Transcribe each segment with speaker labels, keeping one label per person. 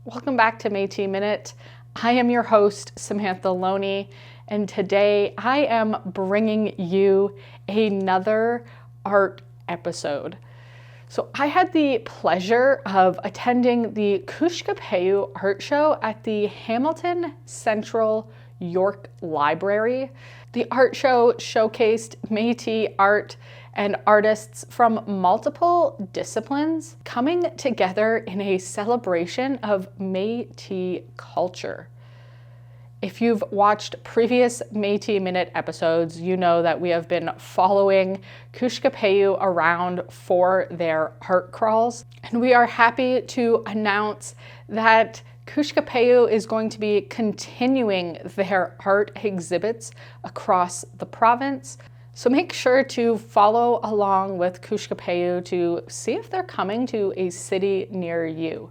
Speaker 1: Welcome back to Metis Minute. I am your host, Samantha Loney, and today I am bringing you another art episode. So I had the pleasure of attending the Kooshkopayiw Art Show at the Hamilton Central York Library. The art show showcased Métis art and artists from multiple disciplines coming together in a celebration of Métis culture. If you've watched previous Metis Minute episodes, you know that we have been following Kooshkopayiw around for their art crawls. And we are happy to announce that Kooshkopayiw is going to be continuing their art exhibits across the province. So make sure to follow along with Kooshkopayiw to see if they're coming to a city near you.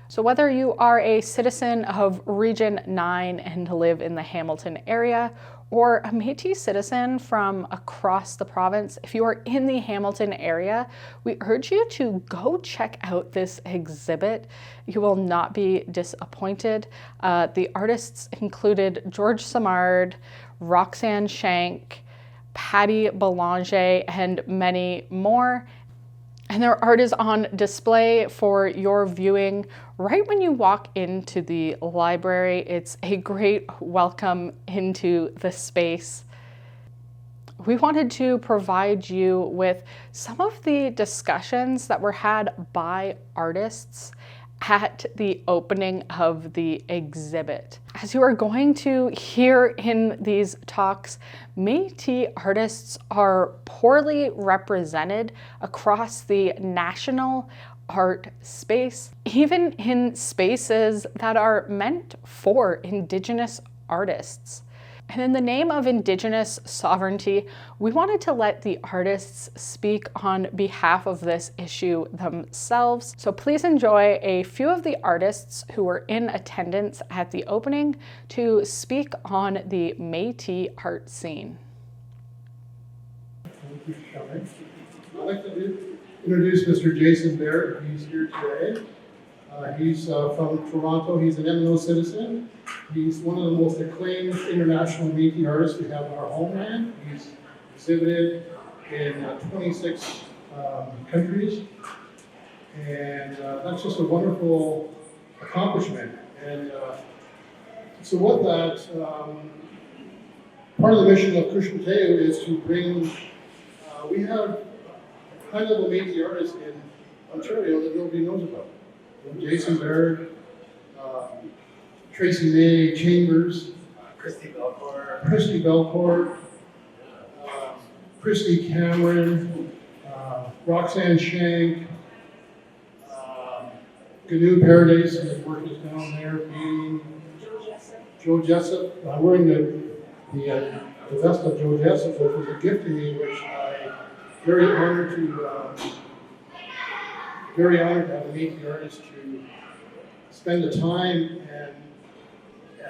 Speaker 1: So whether you are a citizen of Region 9 and live in the Hamilton area, or a Métis citizen from across the province, if you are in the Hamilton area, we urge you to go check out this exhibit. You will not be disappointed. The artists included George Samard, Roxanne Shank, Patty Belanger, and many more. And their art is on display for your viewing right when you walk into the library. It's a great welcome into the space. We wanted to provide you with some of the discussions that were had by artists at the opening of the exhibit. As you are going to hear in these talks, Métis artists are poorly represented across the national art space, even in spaces that are meant for Indigenous artists. And in the name of Indigenous sovereignty, we wanted to let the artists speak on behalf of this issue themselves. So please enjoy a few of the artists who were in attendance at the opening to speak on the Métis art scene.
Speaker 2: Thank you for coming. I'd like to introduce Mr. Jason Baird. He's here today. He's from Toronto. He's an MNO citizen. He's one of the most acclaimed international Métis artists we have in our homeland. He's exhibited in 26 countries, and that's just a wonderful accomplishment. And so with that, part of the mission of Kooshkopayiw is to bring, we have high-level Métis artists in Ontario that nobody knows about. Jason Baird, Tracy May Chambers, Christy Belcourt, Christy Cameron, Roxanne Shank, Gnu Paradise, his work is down there, Joe Jessup. I'm wearing the vest of Joe Jessup, which was a gift to me, which I'm very honored to have a Métis artist to spend the time and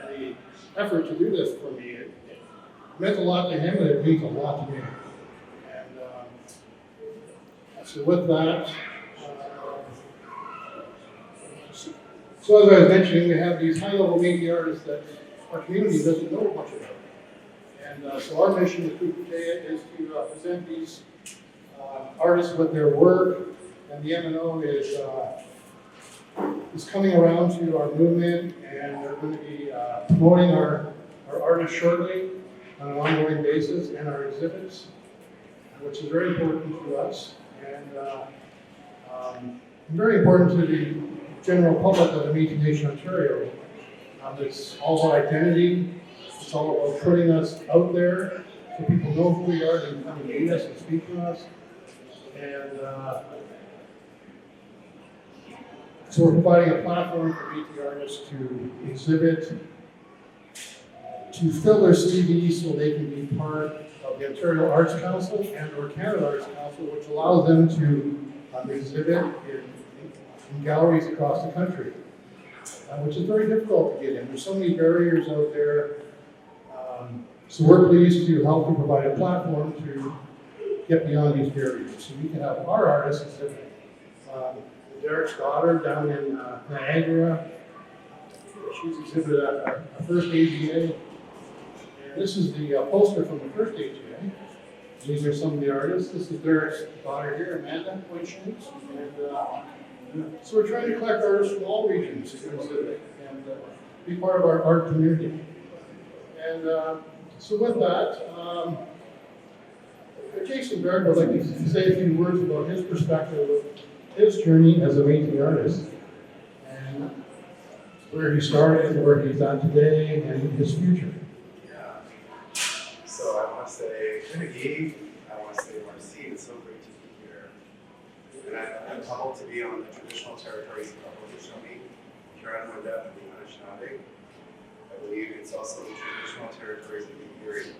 Speaker 2: the effort to do this for me. It meant a lot to him, and it means a lot to me. And so with that, so as I was mentioning, we have these high-level Métis artists that our community doesn't know much about. And so our mission with Kooshkopayiw is to present these artists with their work. And the MNO is coming around to our movement, and they're going to be promoting our artists shortly on an ongoing basis and our exhibits, which is very important to us and very important to the general public of the Métis Nation Ontario. It's all about identity. It's all about putting us out there so people know who we are and come and meet us and speak to us. And so we're providing a platform for Métis artists to exhibit, to fill their CVs so they can be part of the Ontario Arts Council and or Canada Arts Council, which allows them to exhibit in galleries across the country, which is very difficult to get in. There's so many barriers out there. So we're pleased to help to provide a platform to get beyond these barriers so we can have our artists exhibit. Derek's daughter down in Niagara, She's exhibited at our first AGA. And this is the poster from the first AGA. These are some of the artists. This is Derek's daughter here, Amanda, Point Shades. And so we're trying to collect artists from all regions and be part of our art community. And so with that, Jason Baird would like to say a few words about his perspective of his journey as a Métis artist and where he started, where he's at today, and his future.
Speaker 3: Yeah. So I want to say, Genevieve, I want to say, Marcy, it's so great to be here. And I'm humbled to be on the traditional territories of the Haudenosaunee, Huron-Wendat, and the Anishinaabe. I believe it's also the traditional territories of the Erie.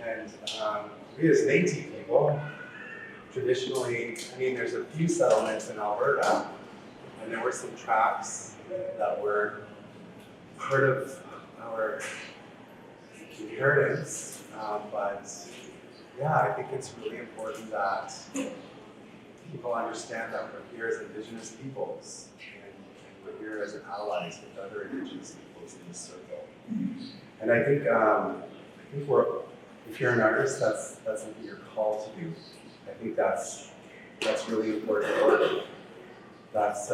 Speaker 3: And we as Métis people, traditionally, I mean, there's a few settlements in Alberta, and there were some tracts that were part of our inheritance. But yeah, I think it's really important that people understand that we're here as Indigenous peoples, and we're here as allies with other Indigenous peoples in this circle. And I think if you're an artist, that's something you're called to do. I think that's really important work. That's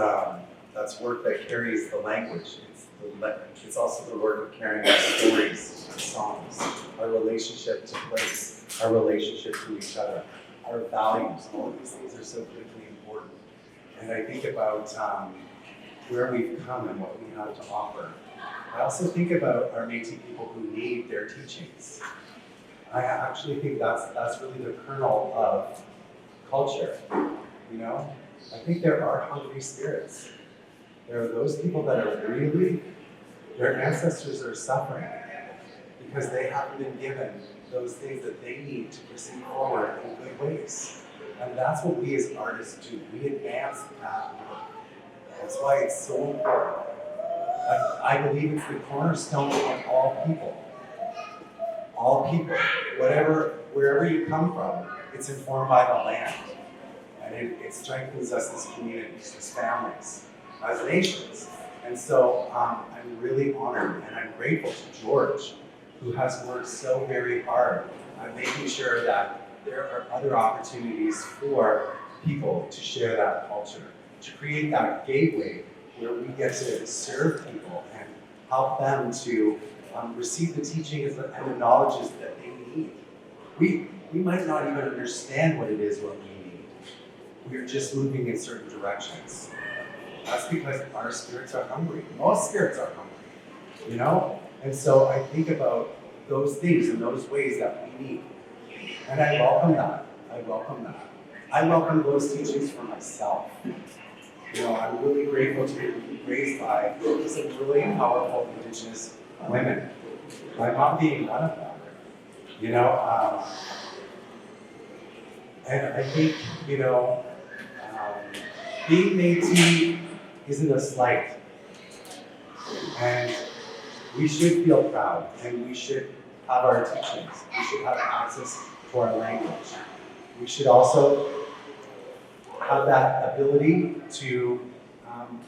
Speaker 3: work that carries the language. It's also the work of carrying our stories, our songs, our relationship to place, our relationship to each other, our values. All of these things are so critically important. And I think about where we've come and what we have to offer. I also think about our Métis people who need their teachings. I actually think that's really the kernel of culture, you know? I think there are hungry spirits. There are those people that are really, their ancestors are suffering because they haven't been given those things that they need to proceed forward in good ways. And that's what we as artists do. We advance that work. That's why it's so important. I believe it's the cornerstone of all people. All people, wherever you come from, it's informed by the land. And it strengthens us as communities, as families, as nations. And so I'm really honored and I'm grateful to George, who has worked so very hard on making sure that there are other opportunities for people to share that culture, to create that gateway where we get to serve people and help them to receive the teachings and the knowledges that they need. We might not even understand what it is what we need. We're just moving in certain directions. That's because our spirits are hungry. Most spirits are hungry, you know? And so I think about those things and those ways that we need. And I welcome that. I welcome that. I welcome those teachings for myself. You know, I'm really grateful to be raised by some really powerful Indigenous women. My mom being one of them. You know, and I think, you know, being Métis isn't a slight. And we should feel proud, and we should have our teachings. We should have access to our language. We should also have that ability to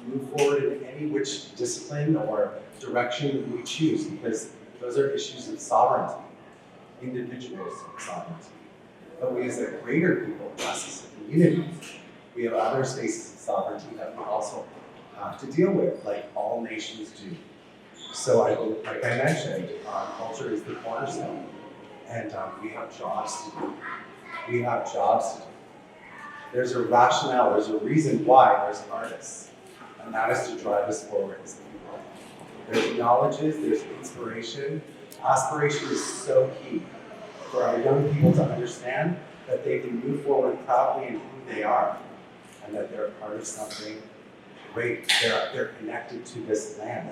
Speaker 3: move forward in any which discipline or direction we choose, because those are issues of sovereignty, individual sovereignty. But we as a greater people, us as a community, we have other spaces of sovereignty that we also have to deal with, like all nations do. So like I mentioned, culture is the cornerstone, and we have jobs to do. We have jobs to do. There's a rationale, there's a reason why there's artists, and that is to drive us forward as people. There's knowledges, there's inspiration. Aspiration is so key for our young people to understand that they can move forward proudly in who they are, and that they're part of something great. They're connected to this land.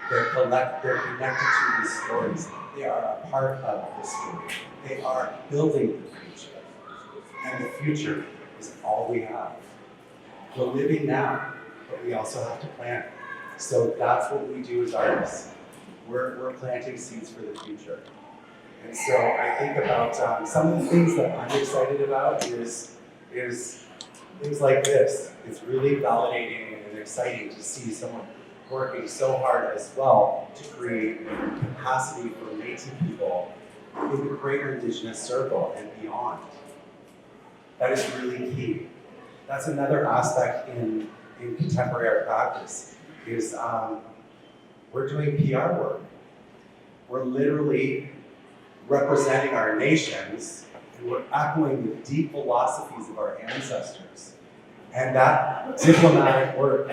Speaker 3: They're connected to these stories. They are a part of this story. They are building the future. And the future is all we have. We're living now, but we also have to plant. So that's what we do as artists. We're planting seeds for the future. And so I think about some of the things that I'm excited about is things like this. It's really validating and exciting to see someone working so hard as well to create capacity for Métis people in the greater Indigenous circle and beyond. That is really key. That's another aspect in contemporary art practice, is we're doing PR work. We're literally representing our nations, and we're echoing the deep philosophies of our ancestors. And that diplomatic work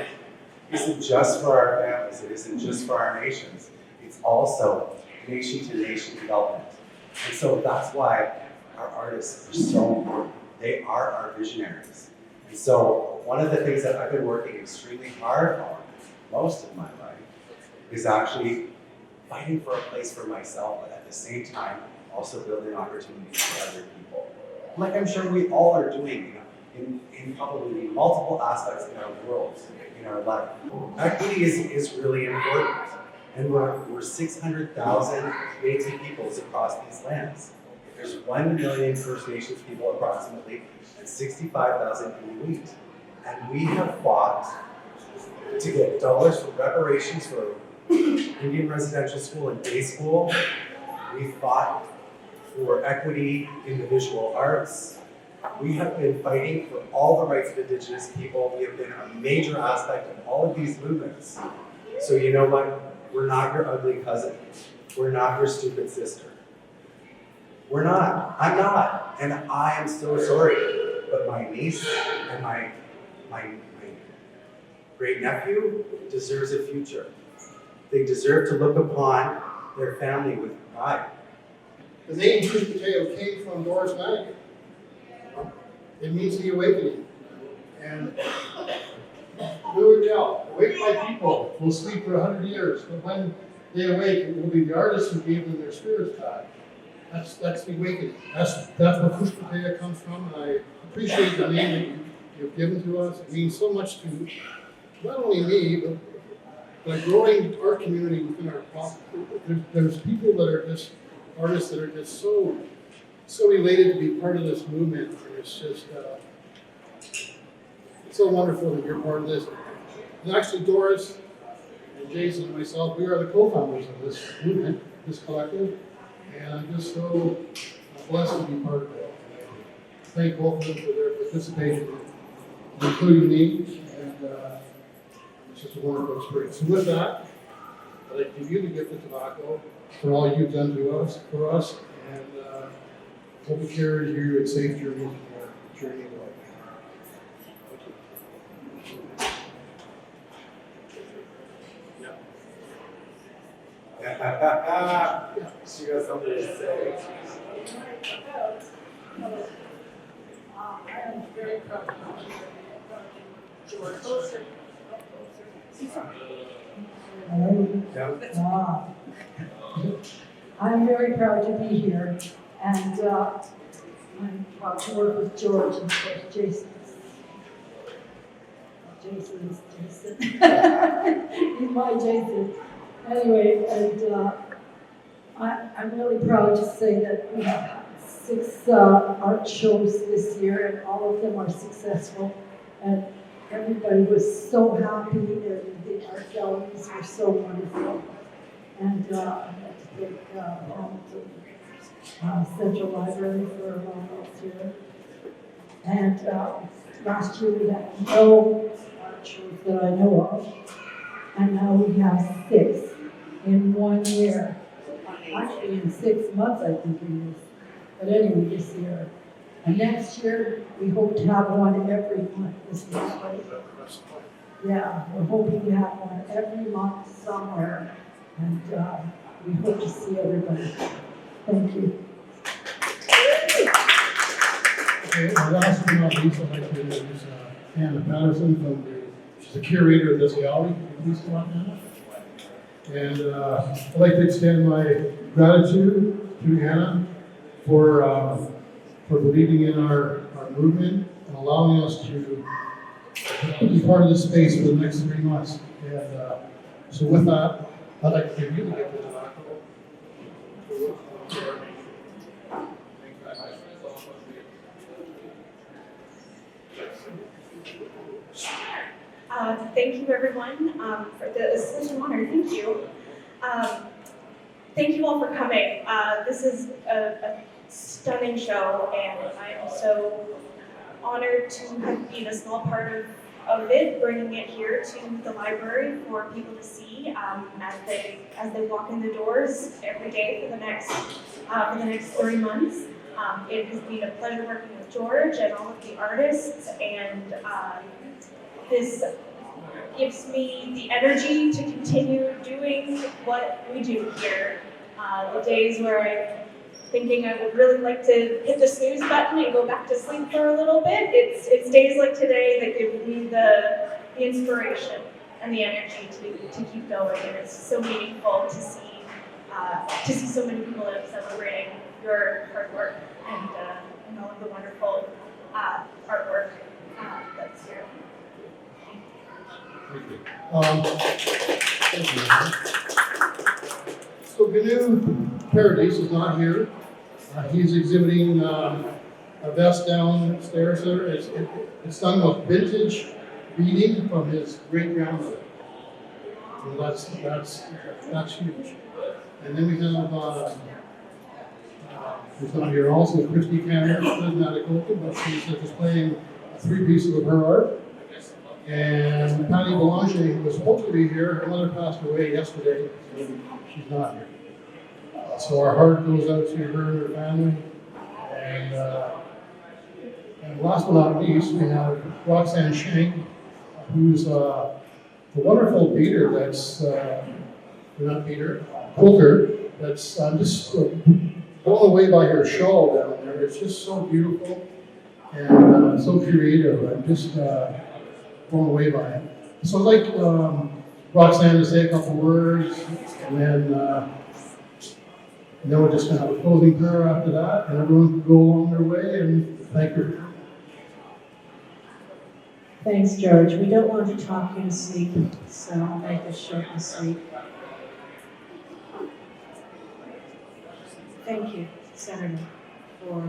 Speaker 3: isn't just for our families, it isn't just for our nations, it's also nation-to-nation development. And so that's why our artists are so important. They are our visionaries. And so one of the things that I've been working extremely hard on most of my life is actually fighting for a place for myself, but at the same time, also building opportunities for other people. Like I'm sure we all are doing in probably multiple aspects in our world, in our life. Equity is really important. And we're 600,000 Métis peoples across these lands. There's 1 million First Nations people approximately, and 65,000 Inuit. And we have fought to get dollars for reparations for Indian residential school and day school. We fought for equity in the visual arts. We have been fighting for all the rights of Indigenous people. We have been a major aspect of all of these movements. So you know what? We're not your ugly cousin. We're not your stupid sister. We're not. I'm not. And I am so sorry. But my niece and my great nephew deserves a future. They deserve to look upon their family with pride.
Speaker 2: The name Kooshkopayiw came from Doris Manigan. It means the awakening. And do it now. Awake my people will sleep for 100 years, but when they awake, it will be the artists who gave them their spirits back. That's the awakening. That's where Kooshkopayiw comes from, and I appreciate the name that you've given to us. It means so much to not only me, but a growing art community within our province. There's people that are just artists that are just so elated to be part of this movement, and it's just it's so wonderful that you're part of this. And actually, Doris and Jason and myself, we are the co-founders of this movement, this collective, and I'm just so blessed to be part of it. Thank both of them for their participation, including me, and it's just a wonderful experience. And with that, I'd like to give you the gift of tobacco for all you've done for us, and hope it carries you in safe journey in your journey of life.
Speaker 3: She got something to say.
Speaker 4: I am very proud of George. I'm very proud to be here, and I'm proud to work with George and of course Jason. Jason's Jason. He's my Jason. Anyway, and I'm really proud to say that we have had 6 art shows this year, and all of them are successful. And everybody was so happy, and the art galleries were so wonderful. And I'd like to thank Hamilton Central Library for allowing us here. And last year we had no art shows that I know of, and now we have 6 in 1 year. Actually, in 6 months, I think it is. But anyway, this year. And next year, we hope to have one every month. This is right. Yeah, we're hoping to have one every month somewhere. And we hope to see everybody. Thank you.
Speaker 2: Okay, last but not least, I'd like to introduce Anna Patterson, she's the curator of this gallery. Please come up, Anna. And I'd like to extend my gratitude to Anna for believing in our movement and allowing us to be part of this space for the next 3 months. And so with that, I'd like to give you the gift of tobacco.
Speaker 5: Thank you, everyone, for this. It's such an honor. Thank you. Thank you all for coming. This is a stunning show, and I am so honored to have been a small part of it, bringing it here to the library for people to see as they walk in the doors every day for the next 3 months. It has been a pleasure working with George and all of the artists, and this gives me the energy to continue doing what we do here. The days where I'm thinking I would really like to hit the snooze button and go back to sleep for a little bit, it's days like today that give me the inspiration and the energy to keep going, and it's so meaningful to see so many people out celebrating your hard work and all of the wonderful artwork that's here.
Speaker 2: Thank you. So Gnu Paradise is not here. He's exhibiting a vest downstairs there. It's done with vintage beading from his great grandmother. So that's huge. And then we have who's not here also, Christy Canner, doesn't have a coat, but she's displaying 3 pieces of her art. And Patty Belanger, who was supposed to be here, her mother passed away yesterday, so she's not here. So our heart goes out to her and her family. And last but not least, we have Roxanne Shank, who's a wonderful beater that's, not beater, quilter, that's just blown away by her shawl down there. It's just so beautiful and so creative. I'm just blown away by it. So I'd like Roxanne to say a couple words, and then we're just going to have a closing prayer after that, and everyone can go along their way, and thank you.
Speaker 4: Thanks, George. We don't want to talk you to sleep, so I'll make this short and sweet. Thank you, Senator, for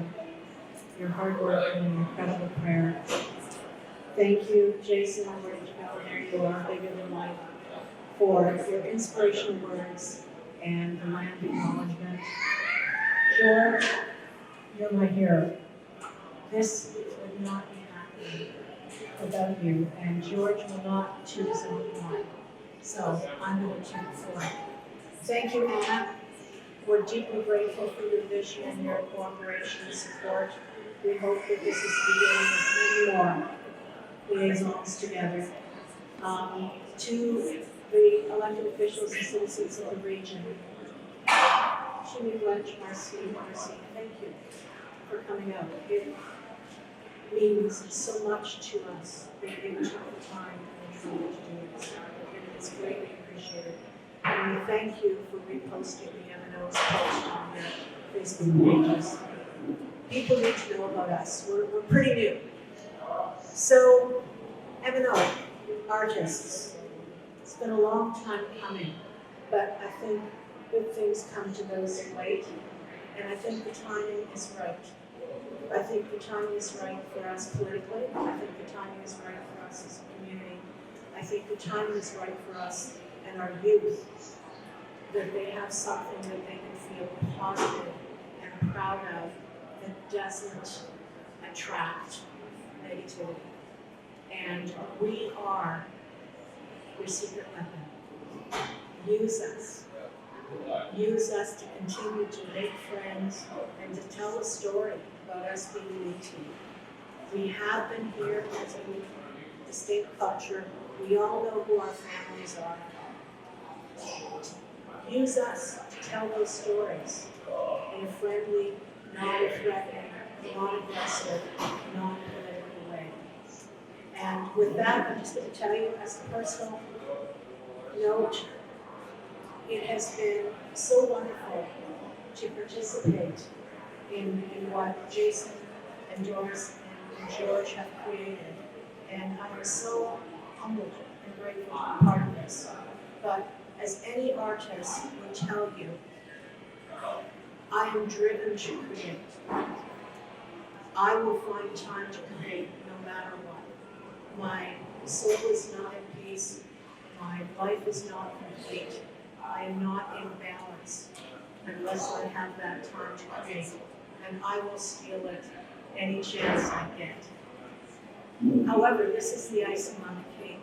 Speaker 4: your hard work and your incredible prayer. Thank you, Jason, where did you go? There you are, bigger than life, for your inspirational words and the land acknowledgement. George, you're my hero. This would not be happening without you, and George will not choose his own line. So I'm going to choose for him. Thank you, Anna. We're deeply grateful for your vision and your cooperation and support. We hope that this is the beginning of many more liaisons together. To the elected officials and citizens of the region, Jimmy Blanche, Marcy, thank you for coming out. It means so much to us that you took the time and trouble to do this, and it's greatly appreciated. And we thank you for reposting the M&O's post on their Facebook pages. People need to know about us. We're pretty new. So, M&O, artists, it's been a long time coming, but I think good things come to those who wait, and I think the timing is right. I think the timing is right for us politically. I think the timing is right for us as a community. I think the timing is right for us and our youth, that they have something that they can feel positive and proud of that doesn't attract negativity. And we are your secret weapon. Use us. Use us to continue to make friends and to tell a story about us being unique to you. We have been here as a distinct culture. We all know who our families are. Use us to tell those stories in a friendly, non-threatening, non-aggressive, non-political way. And with that, I'm just going to tell you as a personal note, it has been so wonderful to participate in what Jason and Doris and George have created. And I am so humbled and grateful to be part of this. But as any artist will tell you, I am driven to create. I will find time to create no matter what. My
Speaker 6: My soul is not in peace. My life is not complete. I am not in balance unless I have that time to create. And I will steal it any chance I get. However, this is the icing on the cake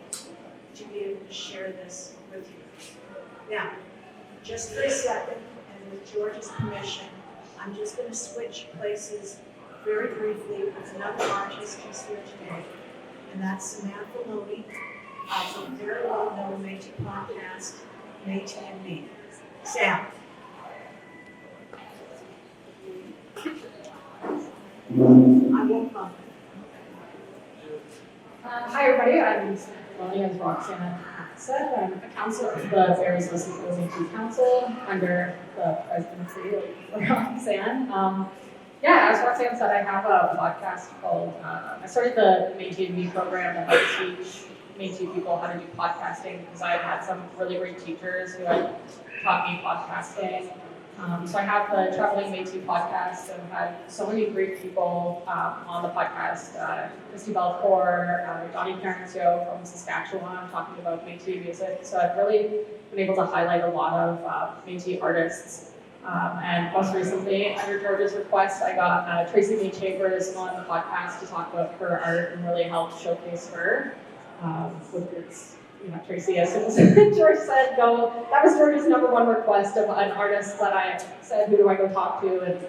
Speaker 6: to be able to share this with you. Now, just for a second, and with George's permission, I'm just going to switch places very briefly with another artist who's here today, and that's Samantha Loney from the very well-known Metis podcast, Metis and Me. Sam. I won't come.
Speaker 7: Hi everybody, I'm Samantha Loney, as Roxanne said. I'm a counselor of the Faeries Listen Metis Council under the presidency of Roxanne. As Roxanne said, I have a podcast called, I started the Metis and Me program that helps teach Metis people how to do podcasting because I had some really great teachers who had taught me podcasting. So I have the Traveling Metis podcast and had so many great people on the podcast. Christy Belcourt, Johnny Parencio from Saskatchewan talking about Metis music. So I've really been able to highlight a lot of Metis artists. And most recently, under George's request, I got Tracy May Chambers on the podcast to talk about her art and really help showcase her. Which is, Tracy, as soon as George said go, that was George's #1 request of an artist that I said, who do I go talk to? And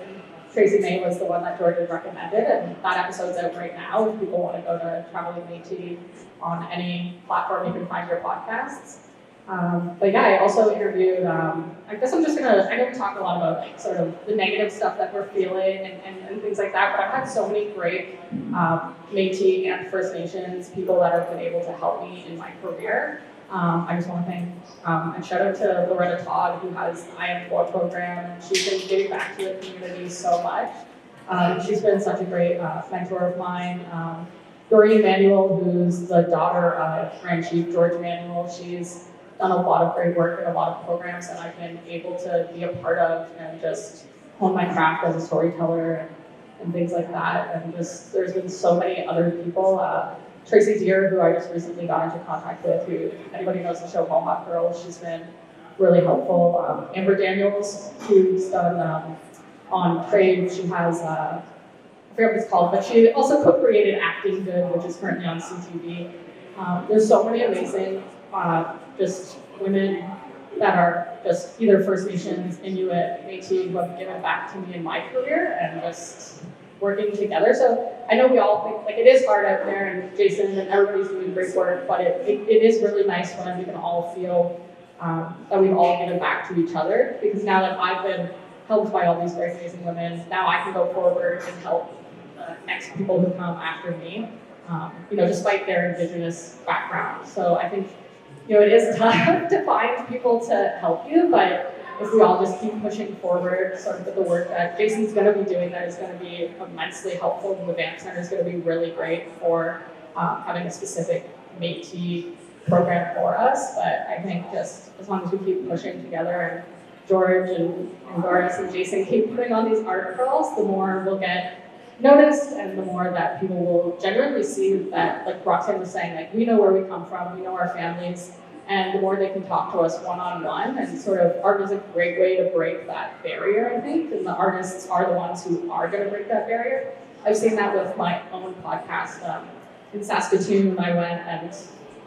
Speaker 7: Tracy May was the one that George had recommended, and that episode's out right now. If people want to go to Traveling Metis on any platform, you can find your podcasts. I also interviewed, I guess I'm just I know we talk a lot about sort of the negative stuff that we're feeling and things like that, but I've had so many great Métis and First Nations people that have been able to help me in my career. I just want to thank and shout out to Loretta Todd, who has the I Am 4 program. She's been giving back to the community so much. She's been such a great mentor of mine. Doreen Manuel, who's the daughter of Grand Chief George Manuel, she's done a lot of great work in a lot of programs that I've been able to be a part of and just hone my craft as a storyteller and things like that. And just there's been so many other people. Tracy Deere, who I just recently got into contact with, who, if anybody knows the show Mohawk Girls, she's been really helpful. Amber Daniels, who's done on Crave, she has, I forget what it's called, but she also co-created Acting Good, which is currently on CTV. There's so many amazing just women that are just either First Nations, Inuit, Métis, who have given back to me in my career and just working together. So I know we all think, it is hard out there, and Jason and everybody's doing great work, but it is really nice when we can all feel that we've all given back to each other, because now that I've been helped by all these very amazing women, now I can go forward and help the next people who come after me, despite their Indigenous background. So I think it is tough to find people to help you, but if we all just keep pushing forward, sort of with the work that Jason's going to be doing, that is going to be immensely helpful, and the Banff Center is going to be really great for having a specific Métis program for us. But I think just as long as we keep pushing together, and George and Doris and Jason keep putting on these art crawls, the more we'll get noticed, and the more that people will genuinely see that, like Roxanne was saying, we know where we come from, we know our families, and the more they can talk to us one-on-one, and sort of art is a great way to break that barrier, I think, and the artists are the ones who are going to break that barrier. I've seen that with my own podcast. In Saskatoon, I went and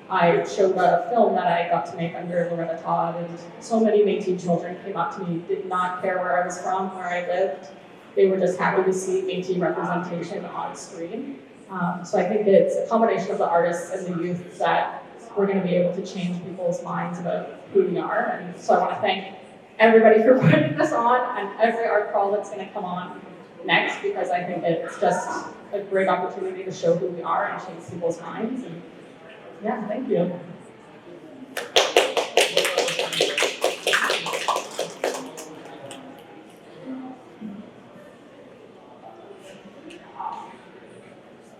Speaker 7: I showed a film that I got to make under Loretta Todd, and so many Métis children came up to me, did not care where I was from, where I lived. They were just happy to see Métis representation on screen. So I think it's a combination of the artists and the youth that we're going to be able to change people's minds about who we are. And so I want to thank everybody for putting this on, and every art crawl that's going to come on next, because I think it's just a great opportunity to show who we are and change people's minds. And yeah, thank you.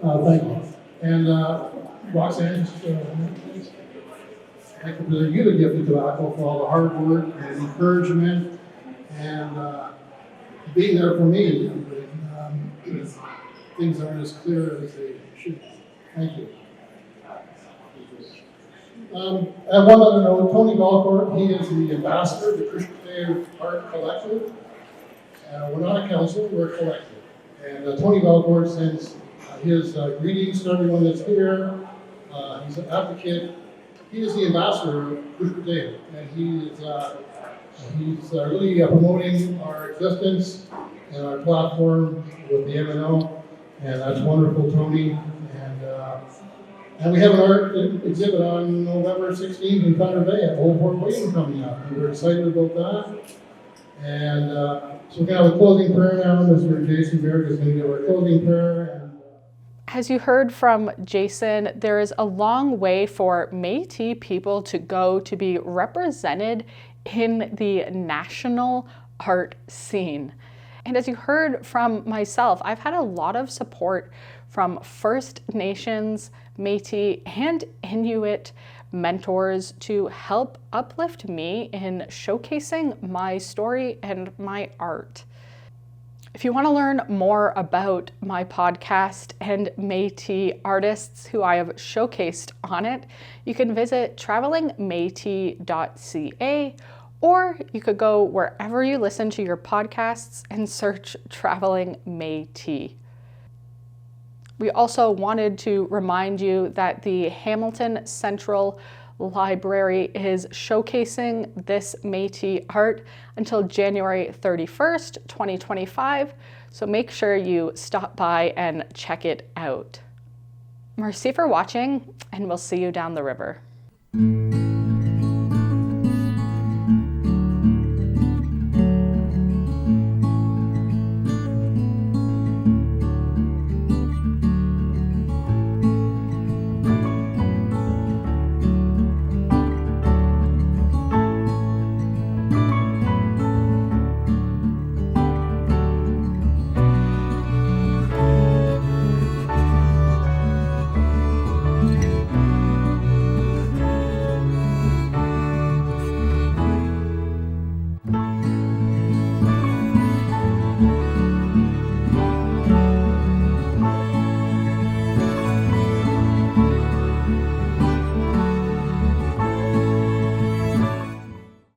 Speaker 2: Thank you. And Roxanne, thank you for you, the gift of tobacco, for all the hard work and encouragement and being there for me when things aren't as clear as they should. Thank you. And one other note, Tony Valcourt, he is the ambassador of the Kooshkopayiw Art Collective. We're not a council, we're a collective. And Tony Valcourt sends his greetings to everyone that's here. He's an advocate. He is the ambassador of Kooshkopayiw, and he's really promoting our existence and our platform with the MNO, and that's wonderful, Tony. And we have an art exhibit on November 16th in Thunder Bay at Old Fort William coming up, and we're excited about that. And so we're going to have a closing prayer now. Mr. Jason Berg is going to give our closing prayer.
Speaker 1: As you heard from Jason, there is a long way for Métis people to go to be represented in the national art scene. And as you heard from myself, I've had a lot of support from First Nations, Métis, and Inuit mentors to help uplift me in showcasing my story and my art. If you want to learn more about my podcast and Métis artists who I have showcased on it, you can visit travelingmétis.ca, or you could go wherever you listen to your podcasts and search Traveling Métis. We also wanted to remind you that the Hamilton Central Library is showcasing this Métis art until January 31st, 2025. So make sure you stop by and check it out. Merci for watching, and we'll see you down the river.